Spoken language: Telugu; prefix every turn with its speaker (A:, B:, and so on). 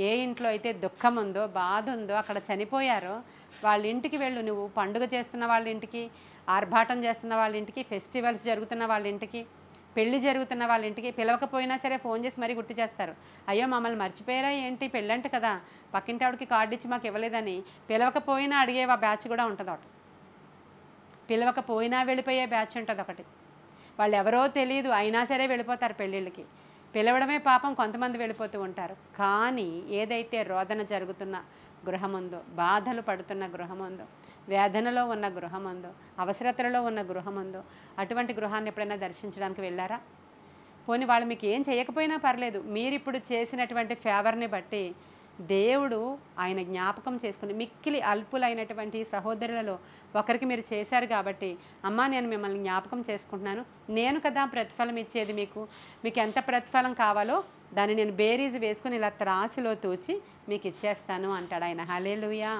A: ఏ ఇంట్లో అయితే దుఃఖం ఉందో, బాధ ఉందో, అక్కడ చనిపోయారో వాళ్ళ ఇంటికి వెళ్ళు. నువ్వు పండుగ చేస్తున్న వాళ్ళ ఇంటికి, ఆర్భాటం చేస్తున్న వాళ్ళ ఇంటికి, ఫెస్టివల్స్ జరుగుతున్న వాళ్ళ ఇంటికి, పెళ్లి జరుగుతున్న వాళ్ళ ఇంటికి పిలవకపోయినా సరే ఫోన్ చేసి మరీ గుర్తు చేస్తారు. అయ్యో మమ్మల్ని మర్చిపోయారా ఏంటి, పెళ్ళంట కదా, పక్కింటి ఆవిడకి కార్డు ఇచ్చి మాకు ఇవ్వలేదని పిలవకపోయినా అడిగే ఆ బ్యాచ్ కూడా ఉంటుంది ఒకటి. పిలవకపోయినా వెళ్ళిపోయే బ్యాచ్ ఉంటుంది ఒకటి. వాళ్ళు ఎవరో తెలియదు అయినా సరే వెళ్ళిపోతారు పెళ్ళిళ్ళకి. పిలవడమే పాపం, కొంతమంది వెళ్ళిపోతూ ఉంటారు. కానీ ఏదైతే రోదన జరుగుతున్న గృహం ఉందో, బాధలు పడుతున్న గృహం ఉందో, వేదనలో ఉన్న గృహం ఉందో, అవసరతలలో ఉన్న గృహం ఉందో, అటువంటి గృహాన్ని ఎప్పుడైనా దర్శించడానికి వెళ్ళారా? పోనీ వాళ్ళు మీకు ఏం చేయకపోయినా పర్లేదు, మీరిప్పుడు చేసినటువంటి ఫేవర్ని బట్టి దేవుడు ఆయన జ్ఞాపకం చేసుకుని మిక్కిలి అల్పులైనటువంటి సహోదరులలో ఒకరికి మీరు చేశారు కాబట్టి, అమ్మా నేను మిమ్మల్ని జ్ఞాపకం చేసుకుంటున్నాను, నేను కదా ప్రతిఫలం ఇచ్చేది మీకు ఎంత ప్రతిఫలం కావాలో దాన్ని నేను బేరీజు వేసుకుని ఇలా త్రాసులో తూచి మీకు ఇచ్చేస్తాను అంటాడు ఆయన. హల్లెలూయా.